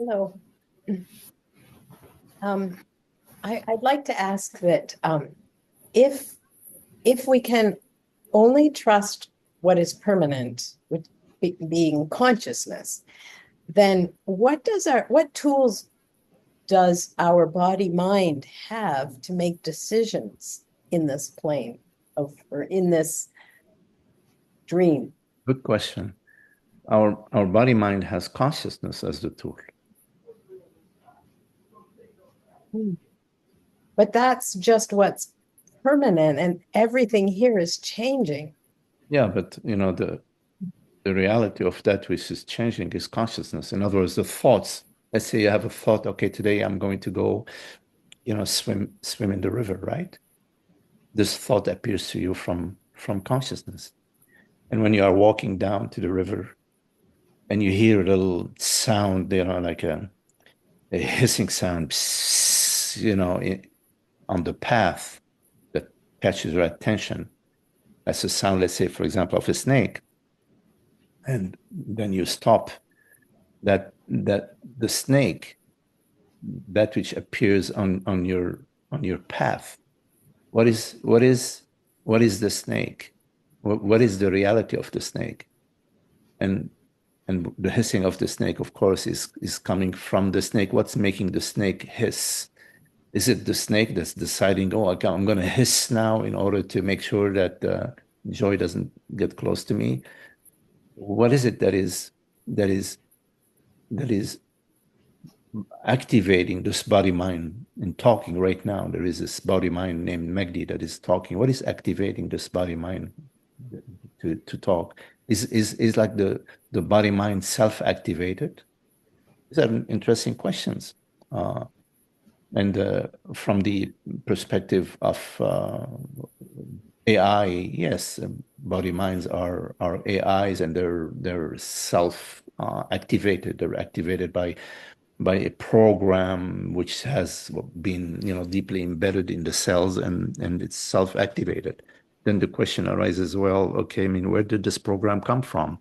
Hello. I'd like to ask that if we can only trust what is permanent, which being consciousness, then what tools does our body mind have to make decisions in this plane or in this dream? Good question. Our body mind has consciousness as the tool. But that's just what's permanent, and everything here is changing. Yeah, but the reality of that which is changing is consciousness. In other words, the thoughts. Let's say you have a thought, okay, today I'm going to go, swim in the river, right? This thought appears to you from consciousness. And when you are walking down to the river and you hear a little sound, like a hissing sound, on the path that catches your attention. That's a sound, let's say, for example, of a snake. And then you stop that the snake, that which appears on your path. What is the snake? What is the reality of the snake? And the hissing of the snake, of course, is coming from the snake. What's making the snake hiss? Is it the snake that's deciding, oh, I'm going to hiss now in order to make sure that joy doesn't get close to me? What is it that is activating this body mind and talking right now? There is this body mind named Megdi that is talking. What is activating this body mind to talk? Is like the body mind self-activated? These are interesting questions. And from the perspective of AI, yes, body minds are AIs, and they're self activated. They're activated by a program which has been deeply embedded in the cells, and it's self activated. Then the question arises, well, okay, I mean, where did this program come from?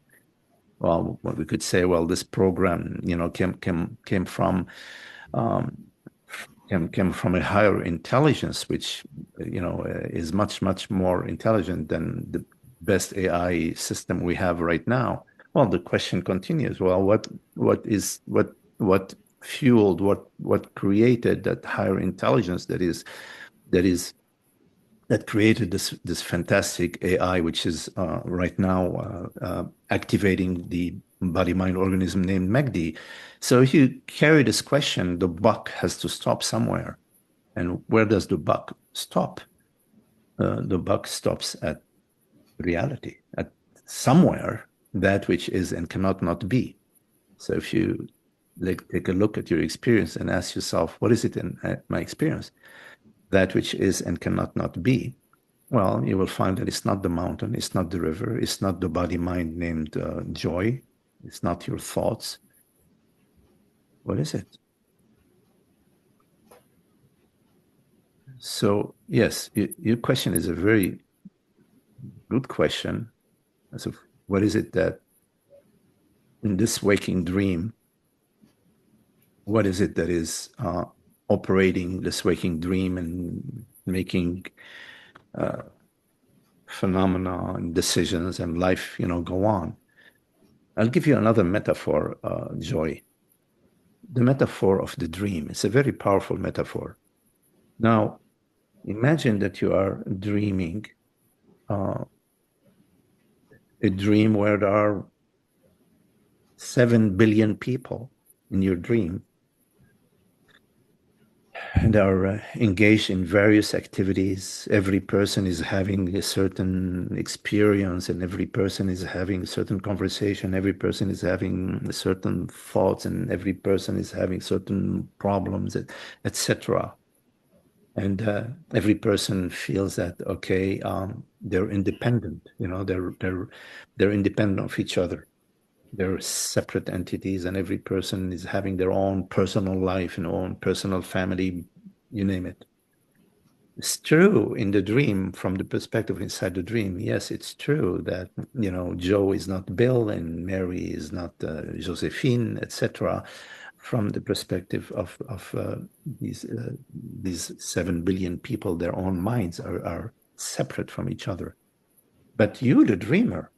Well, we could say, well, this program came from came from a higher intelligence, which is much more intelligent than the best AI system we have right now. Well, the question continues. Well, what fueled, what created that higher intelligence that created this fantastic AI, which is right now activating the body-mind organism named MEGD. So if you carry this question, the buck has to stop somewhere. And where does the buck stop? The buck stops at reality, at somewhere that which is and cannot not be. So if you take a look at your experience and ask yourself, what is it in my experience? That which is and cannot not be. Well, you will find that it's not the mountain, it's not the river, it's not the body mind named joy, it's not your thoughts. What is it? So, yes, your question is a very good question. So, what is it that in this waking dream, what is it that is operating this waking dream and making phenomena and decisions and life, go on? I'll give you another metaphor, Joy. The metaphor of the dream. It's a very powerful metaphor. Now, imagine that you are dreaming a dream where there are 7 billion people in your dream, and are engaged in various activities. Every person is having a certain experience, and every person is having a certain conversation. Every person is having certain thoughts, and every person is having certain problems, etc. And every person feels that, okay, they're independent. They're independent of each other. They're separate entities, and every person is having their own personal life and own personal family, you name it. It's true in the dream, from the perspective inside the dream. Yes, it's true that, Joe is not Bill and Mary is not Josephine, etc. from the perspective of these 7 billion people. Their own minds are separate from each other. But you, the dreamer,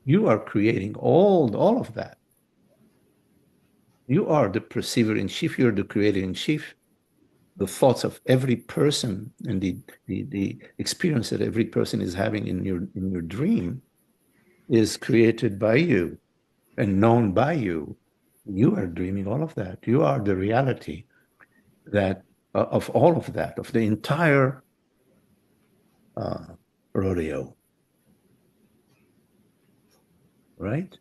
you are creating all of that. You are the perceiver in chief. You're the creator in chief. The thoughts of every person and the experience that every person is having in your dream is created by you and known by you. You are dreaming all of that. You are the reality that of all of that, of the entire uh, rodeo, right?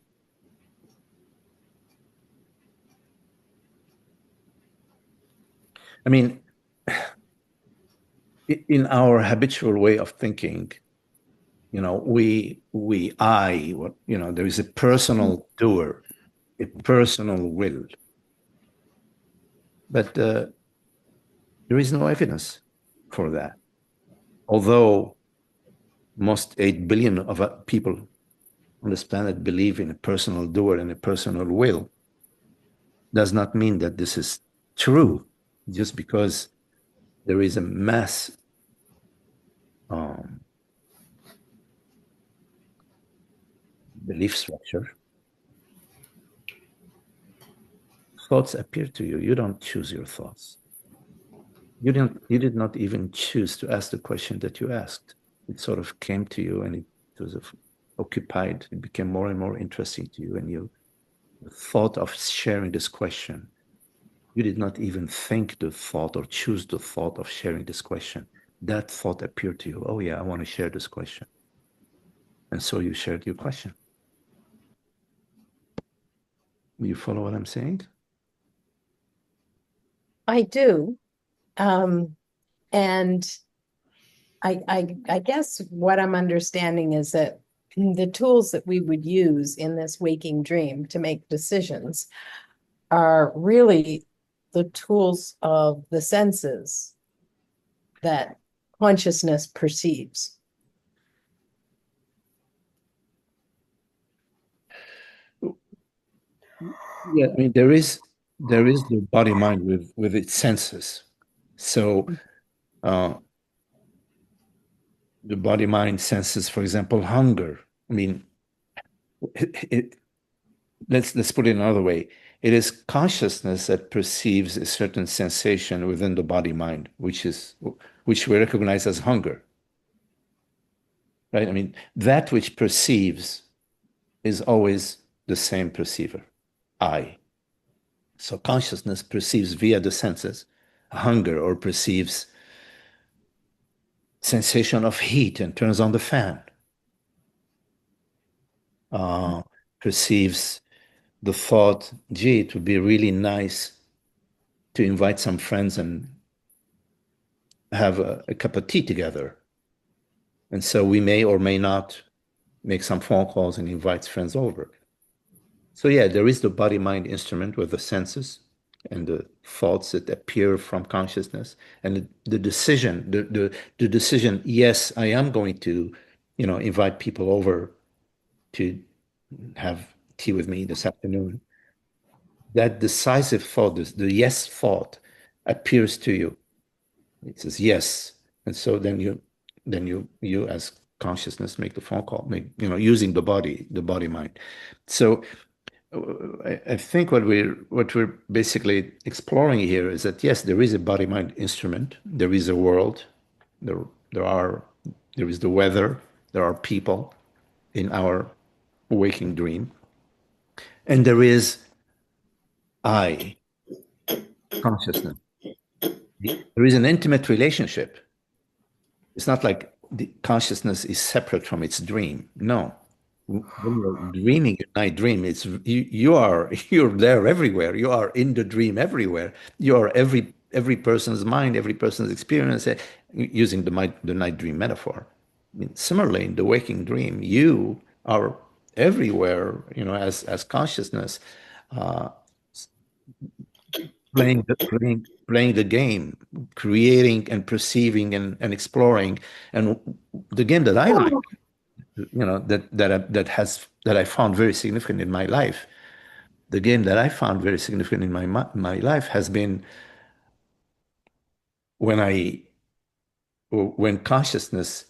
I mean, in our habitual way of thinking, there is a personal doer, a personal will, but there is no evidence for that. Although most 8 billion of people on this planet believe in a personal doer and a personal will, does not mean that this is true just because there is a mass um, belief structure. Thoughts appear to you. You don't choose your thoughts. You did not even choose to ask the question that you asked. It sort of came to you and it was occupied. It became more and more interesting to you, and you thought of sharing this question. You did not even think the thought or choose the thought of sharing this question. That thought appeared to you. Oh yeah, I want to share this question. And so you shared your question. You follow what I'm saying? I do. Um, and I guess what I'm understanding is that the tools that we would use in this waking dream to make decisions are really the tools of the senses that consciousness perceives. Yeah, I mean there is the body mind with its senses. So uh, the body mind senses, for example, hunger. I mean, it, let's put it another way. It is consciousness that perceives a certain sensation within the body mind, which we recognize as hunger, right? I mean, that which perceives is always the same perceiver, I. So consciousness perceives via the senses hunger, or perceives sensation of heat and turns on the fan, uh, perceives the thought, gee, it would be really nice to invite some friends and have a cup of tea together. And so we may or may not make some phone calls and invite friends over. So yeah, there is the body-mind instrument with the senses and the thoughts that appear from consciousness, and the decision, the decision, yes, I am going to, invite people over to have tea with me this afternoon. That decisive thought, the yes thought, appears to you. It says yes, and so then you as consciousness make the phone call, using the body mind. So I think what we're basically exploring here is that yes, there is a body mind instrument, there is a world, there there are there is the weather, there are people in our waking dream, and there is I, consciousness. There is an intimate relationship. It's not like the consciousness is separate from its dream. No. When you're dreaming a night dream, you're there everywhere. You are in the dream everywhere. You are every person's mind, every person's experience, using the night dream metaphor. I mean, similarly, in the waking dream, you are everywhere, as consciousness, uh, playing the game, creating and perceiving and exploring. And the game that I like, that I found very significant in my life, the game that I found very significant in my life has been when when consciousness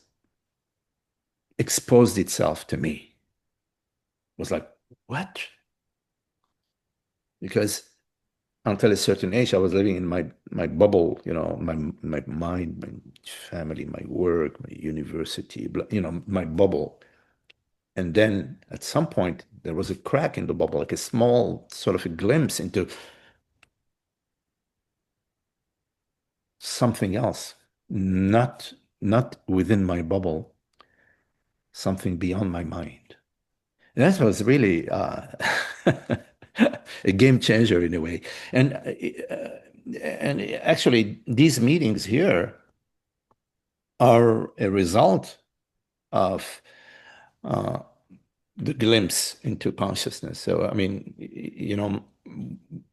exposed itself to me. It was like, what? Because until a certain age, I was living in my bubble, my mind, my family, my work, my university, my bubble. And then at some point, there was a crack in the bubble, like a small sort of a glimpse into something else, not not within my bubble, something beyond my mind. And that was really a game changer in a way. And actually, these meetings here are a result of uh, the glimpse into consciousness. So, I mean,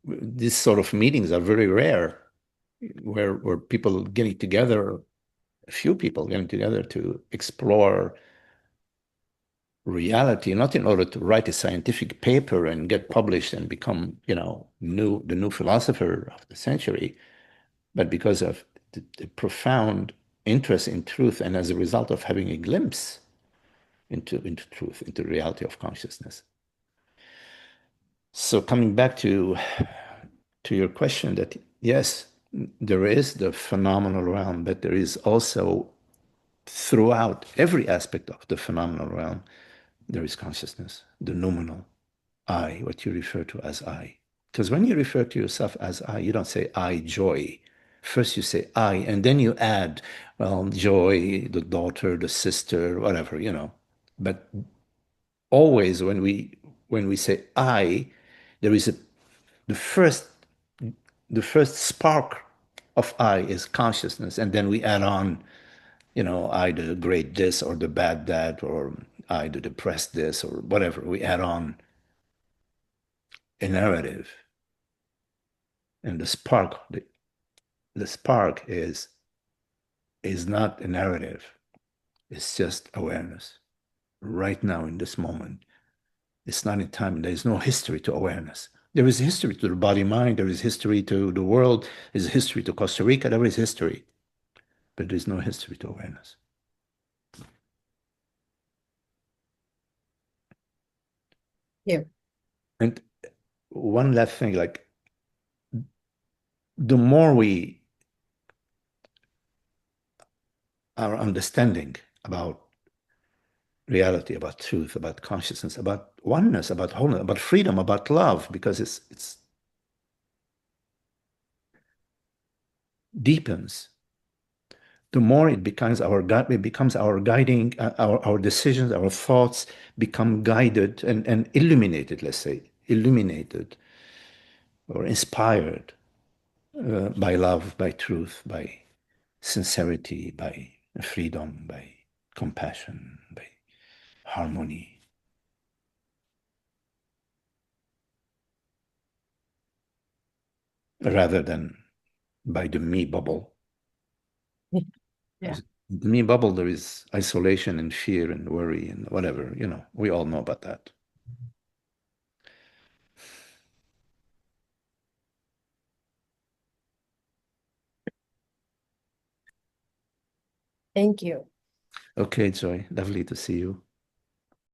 these sort of meetings are very rare, where people getting together, a few people getting together to explore reality, not in order to write a scientific paper and get published and become, the new philosopher of the century, but because of the profound interest in truth, and as a result of having a glimpse into truth, into the reality of consciousness. So coming back to your question, that yes, there is the phenomenal realm, but there is also throughout every aspect of the phenomenal realm, there is consciousness, the noumenal I, what you refer to as I. Because when you refer to yourself as I, you don't say I joy. First you say I, and then you add, well, joy, the daughter, the sister, whatever, But always when we say I, there is the first the first spark of I is consciousness, and then we add on, I the great this or the bad that, or I the depressed this or whatever. We add on a narrative, and the spark is not a narrative. It's just awareness right now in this moment. It's not in time. There is no history to awareness. There is history to the body mind. There is history to the world. There is history to Costa Rica. There is history, but there is no history to awareness. Yeah. And one last thing, like the more we our understanding about reality, about truth, about consciousness, about oneness, about wholeness, about freedom, about love, because it's deepens, the more it becomes our guiding, our decisions, our thoughts become guided and illuminated, let's say, illuminated or inspired by love, by truth, by sincerity, by freedom, by compassion, by harmony, rather than by the me bubble. Yeah. In the me bubble, there is isolation and fear and worry and whatever, we all know about that. Thank you. Okay, Joy, lovely to see you.